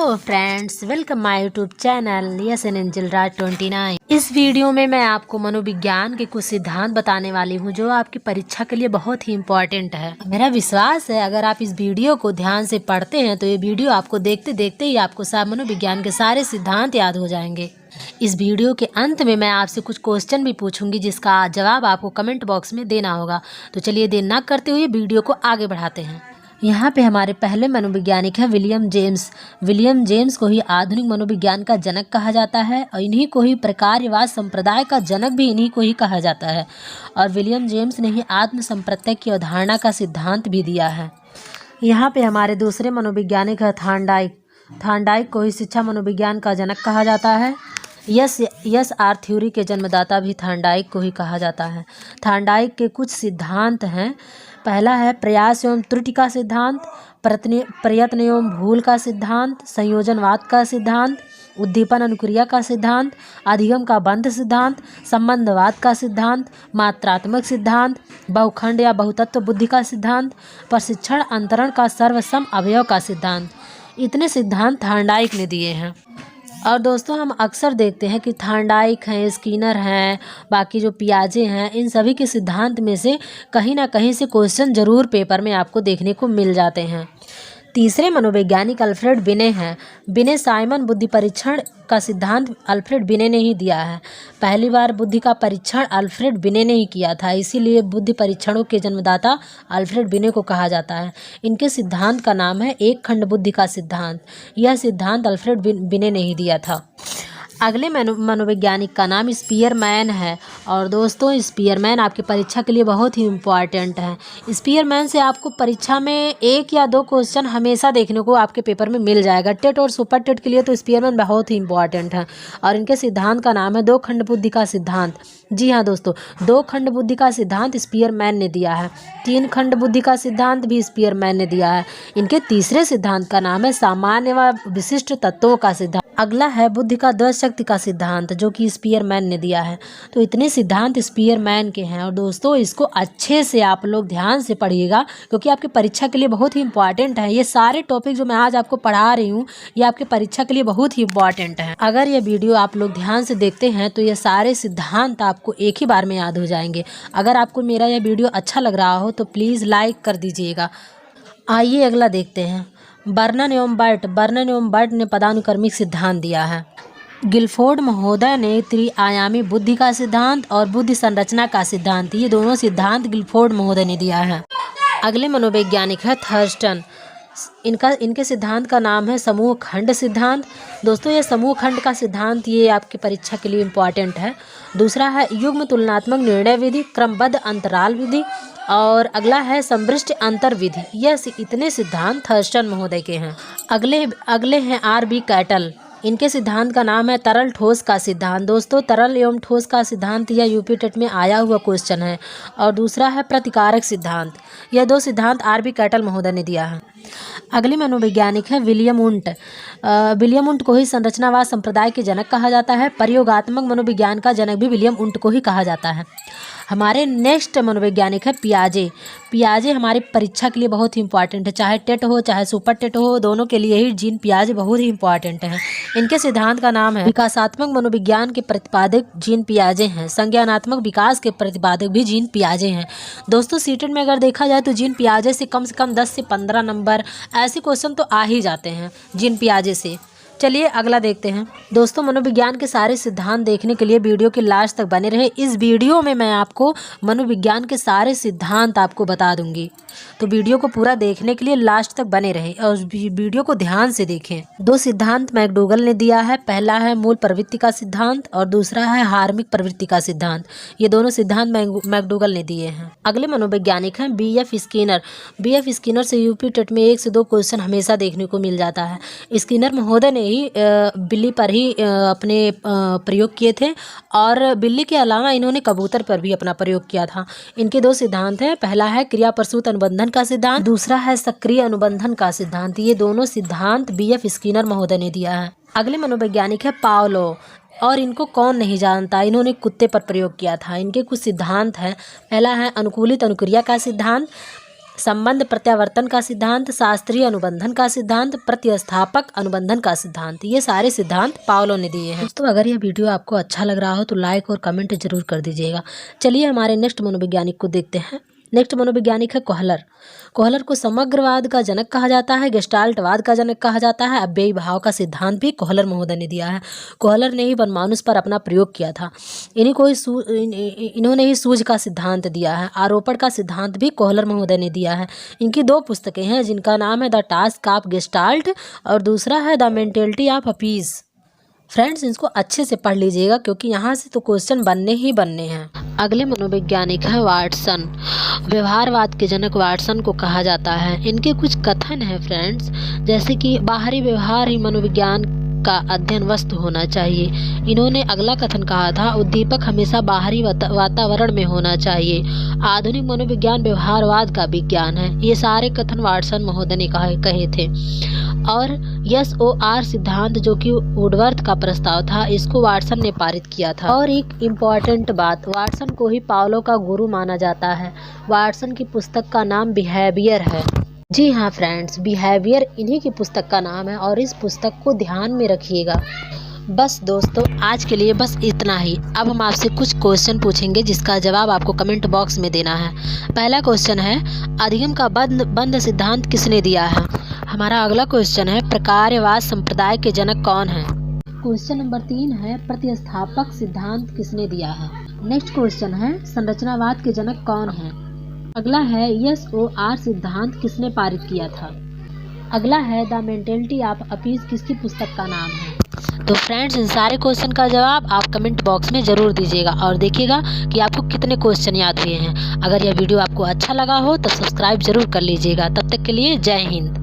Hello friends, welcome my YouTube channel S N Angel Raj 29। इस video में मैं आपको मनोविज्ञान के कुछ सिद्धांत बताने वाली हूँ जो आपकी परीक्षा के लिए बहुत ही इम्पोर्टेंट है। मेरा विश्वास है अगर आप इस वीडियो को ध्यान से पढ़ते हैं तो ये वीडियो आपको देखते देखते ही आपको मनोविज्ञान के सारे सिद्धांत याद हो जाएंगे। इस वीडियो के अंत में मैं आपसे कुछ क्वेश्चन भी पूछूंगी जिसका जवाब आपको कमेंट बॉक्स में देना होगा। तो चलिए देर न करते हुए वीडियो को आगे बढ़ाते हैं। यहाँ पे हमारे पहले मनोवैज्ञानिक है विलियम जेम्स। विलियम जेम्स को ही आधुनिक मनोविज्ञान का जनक कहा जाता है और इन्हीं को ही प्रकार्यवाद संप्रदाय का जनक भी इन्हीं को ही कहा जाता है। और विलियम जेम्स ने ही आत्म संप्रत्यय की अवधारणा का सिद्धांत भी दिया है। यहाँ पे हमारे दूसरे मनोवैज्ञानिक है थॉर्नडाइक। थॉर्नडाइक को ही शिक्षा मनोविज्ञान का जनक कहा जाता है। यस आर थ्योरी के जन्मदाता भी थॉर्नडाइक को ही कहा जाता है। थॉर्नडाइक के कुछ सिद्धांत हैं। पहला है प्रयास एवं त्रुटि का सिद्धांत, प्रयत्न एवं भूल का सिद्धांत, संयोजनवाद का सिद्धांत, उद्दीपन अनुक्रिया का सिद्धांत, अधिगम का बंध सिद्धांत, संबंधवाद का सिद्धांत, मात्रात्मक सिद्धांत, बहुखंड या बहुतत्व बुद्धि का सिद्धांत, प्रशिक्षण अंतरण का सर्वसम अवयव का सिद्धांत। इतने सिद्धांत थॉर्नडाइक ने दिए हैं। और दोस्तों हम अक्सर देखते हैं कि थॉर्नडाइक हैं, स्किनर हैं, बाकी जो पियाजे हैं, इन सभी के सिद्धांत में से कहीं ना कहीं से क्वेश्चन जरूर पेपर में आपको देखने को मिल जाते हैं। तीसरे मनोवैज्ञानिक अल्फ्रेड बिने हैं। बिने साइमन बुद्धि परीक्षण का सिद्धांत अल्फ्रेड बिने ने ही दिया है। पहली बार बुद्धि का परीक्षण अल्फ्रेड बिने ने ही किया था, इसीलिए बुद्धि परीक्षणों के जन्मदाता अल्फ्रेड बिने को कहा जाता है। इनके सिद्धांत का नाम है एक खंड बुद्धि का सिद्धांत। यह सिद्धांत अल्फ्रेड बिने ने ही दिया था। अगले मनोवैज्ञानिक का नाम स्पीयरमैन है। और दोस्तों स्पीयरमैन आपकी परीक्षा के लिए बहुत ही इम्पॉर्टेंट है। स्पीयरमैन से आपको परीक्षा में एक या दो क्वेश्चन हमेशा देखने को आपके पेपर में मिल जाएगा। टेट और सुपर टेट के लिए तो स्पीयरमैन बहुत ही इम्पॉर्टेंट है। और इनके सिद्धांत का नाम है दो खंड बुद्धि का सिद्धांत। जी हाँ दोस्तों, दो खंड बुद्धि का सिद्धांत स्पीयरमैन ने दिया है। तीन खंड बुद्धि का सिद्धांत भी स्पीयरमैन ने दिया है। इनके तीसरे सिद्धांत का नाम है सामान्य व विशिष्ट तत्वों का सिद्धांत। अगला है बुद्धि का दस शक्ति का सिद्धांत जो कि स्पीयरमैन ने दिया है। तो इतने सिद्धांत स्पीयरमैन के हैं। और दोस्तों इसको अच्छे से आप लोग ध्यान से पढ़िएगा क्योंकि आपकी परीक्षा के लिए बहुत ही इंपॉर्टेंट है। ये सारे टॉपिक जो मैं आज आपको पढ़ा रही हूँ ये आपकी परीक्षा के लिए बहुत ही इंपॉर्टेंट है। अगर ये वीडियो आप लोग ध्यान से देखते हैं तो ये सारे सिद्धांत आपको एक ही बार में याद हो जाएंगे। अगर आपको मेरा यह वीडियो अच्छा लग रहा हो तो प्लीज़ लाइक कर दीजिएगा। आइए अगला देखते हैं। बर्नन एवं बर्ट ने पदानुक्रमिक सिद्धांत दिया है। गिलफोर्ड महोदय ने त्रिआयामी बुद्धि का सिद्धांत और बुद्धि संरचना का सिद्धांत, ये दोनों सिद्धांत गिलफोर्ड महोदय ने दिया है। अगले मनोवैज्ञानिक है थर्स्टन। इनके सिद्धांत का नाम है समूह खंड सिद्धांत। दोस्तों ये समूह खंड का सिद्धांत ये आपकी परीक्षा के लिए इम्पॉर्टेंट है। दूसरा है युग्म तुलनात्मक निर्णय विधि, क्रमबद्ध अंतराल विधि और अगला है समृष्टि अंतर विधि। यह इतने सिद्धांत थर्स्टन महोदय के हैं। अगले हैं आर.बी. कैटल। इनके सिद्धांत का नाम है तरल ठोस का सिद्धांत। दोस्तों तरल एवं ठोस का सिद्धांत यह यूपी टेट में आया हुआ क्वेश्चन है। और दूसरा है प्रतिकारक सिद्धांत। यह दो सिद्धांत आर.बी. कैटल महोदय ने दिया है। अगले मनोवैज्ञानिक है विलियम उंट। विलियम उंट को ही संरचनावाद संप्रदाय के जनक कहा जाता है। प्रयोगात्मक मनोविज्ञान का जनक भी विलियम उंट को ही कहा जाता है। हमारे नेक्स्ट मनोवैज्ञानिक है पियाजे। पियाजे हमारी परीक्षा के लिए बहुत ही इंपॉर्टेंट है, चाहे टेट हो चाहे सुपर टेट हो, दोनों के लिए ही जीन पियाजे बहुत ही इंपॉर्टेंट है। इनके सिद्धांत का नाम है विकासात्मक मनोविज्ञान के प्रतिपादक जीन पियाजे हैं। संज्ञानात्मक विकास के प्रतिपादक भी जीन पियाजे हैं। दोस्तों सीटेट में अगर देखा जाए तो जीन पियाजे से कम 10 से 15 नंबर ऐसे क्वेश्चन तो आ ही जाते हैं जीन पियाजे से। चलिए अगला देखते हैं। दोस्तों मनोविज्ञान के सारे सिद्धांत देखने के लिए वीडियो के लास्ट तक बने रहे। इस वीडियो में मैं आपको मनोविज्ञान के सारे सिद्धांत आपको बता दूंगी, तो वीडियो को पूरा देखने के लिए लास्ट तक बने रहे और वीडियो को ध्यान से देखें। दो सिद्धांत मैकडोगल ने दिया है। पहला है मूल प्रवृत्ति का सिद्धांत और दूसरा है हार्मिक प्रवृत्ति का सिद्धांत। ये दोनों सिद्धांत मैकडोगल ने दिए हैं। अगले मनोवैज्ञानिक हैं बी.एफ. स्किनर। बी.एफ. स्किनर से यूपी टेट में 1 से 2 क्वेश्चन हमेशा देखने को मिल जाता है। स्किनर महोदय ने ही बिल्ली पर ही अपने प्रयोग किए थे और बिल्ली के अलावा इन्होंने कबूतर पर भी अपना प्रयोग किया था। इनके दो सिद्धांत हैं। पहला है क्रिया प्रसूत अनुबंधन का सिद्धांत, दूसरा है सक्रिय अनुबंधन का सिद्धांत। ये दोनों सिद्धांत बी.एफ. स्किनर महोदय ने दिया है। अगले मनोवैज्ञानिक है पावलो। और इनको कौन नहीं जानता, इन्होंने कुत्ते पर प्रयोग किया था। इनके कुछ सिद्धांत हैं। पहला है अनुकूलित अनुक्रिया का सिद्धांत, संबंध प्रत्यावर्तन का सिद्धांत, शास्त्रीय अनुबंधन का सिद्धांत, प्रतिस्थापक अनुबंधन का सिद्धांत, ये सारे सिद्धांत पावलो ने दिए हैं। दोस्तों अगर यह वीडियो आपको अच्छा लग रहा हो तो लाइक और कमेंट जरूर कर दीजिएगा। चलिए हमारे नेक्स्ट मनोवैज्ञानिक को देखते हैं। नेक्स्ट मनोवैज्ञानिक है कोहलर। कोहलर को समग्रवाद का जनक कहा जाता है, गेस्टाल्टवाद का जनक कहा जाता है। अव्ययी भाव का सिद्धांत भी कोहलर महोदय ने दिया है। कोहलर ने ही परमाणु पर अपना प्रयोग किया था। इन्होंने ही सूझ का सिद्धांत दिया है। आरोपण का सिद्धांत भी कोहलर महोदय ने दिया है। इनकी 2 पुस्तकें हैं जिनका नाम है द टास्क ऑफ गेस्टाल्ट और दूसरा है the mentality of appease. Friends इनको अच्छे से पढ़ लीजिएगा क्योंकि यहाँ से तो क्वेश्चन बनने ही बनने हैं। अगले मनोवैज्ञानिक है वाटसन। व्यवहारवाद के जनक वाटसन को कहा जाता है। इनके कुछ कथन हैं फ्रेंड्स, जैसे कि बाहरी व्यवहार ही मनोविज्ञान का अध्ययन वस्तु होना चाहिए। इन्होंने अगला कथन कहा था उद्दीपक हमेशा बाहरी वातावरण में होना चाहिए। आधुनिक मनोविज्ञान व्यवहारवाद का विज्ञान है। ये सारे कथन वाटसन महोदय ने कहे थे। और SOR सिद्धांत जो कि वुडवर्थ का प्रस्ताव था, इसको वाटसन ने पारित किया था। और एक इम्पॉर्टेंट बात, वाटसन को ही पावलो का गुरु माना जाता है। वाटसन की पुस्तक का नाम बिहेवियर है। जी हाँ फ्रेंड्स, बिहेवियर इन्हीं की पुस्तक का नाम है और इस पुस्तक को ध्यान में रखिएगा। बस दोस्तों आज के लिए बस इतना ही। अब हम आपसे कुछ क्वेश्चन पूछेंगे जिसका जवाब आपको कमेंट बॉक्स में देना है। पहला क्वेश्चन है अधिगम का बंध सिद्धांत किसने दिया है। हमारा अगला क्वेश्चन है प्रकारवाद संप्रदाय के जनक कौन है। क्वेश्चन नंबर 3 है प्रतिस्थापक सिद्धांत किसने दिया है। नेक्स्ट क्वेश्चन है संरचनावाद के जनक कौन है। अगला है SOR सिद्धांत किसने पारित किया था। अगला है द मेंटेलिटी ऑफ अपीज किसकी पुस्तक का नाम है। तो फ्रेंड्स इन सारे क्वेश्चन का जवाब आप कमेंट बॉक्स में ज़रूर दीजिएगा और देखिएगा कि आपको कितने क्वेश्चन याद हुए हैं। अगर यह वीडियो आपको अच्छा लगा हो तो सब्सक्राइब जरूर कर लीजिएगा। तब तक के लिए जय हिंद।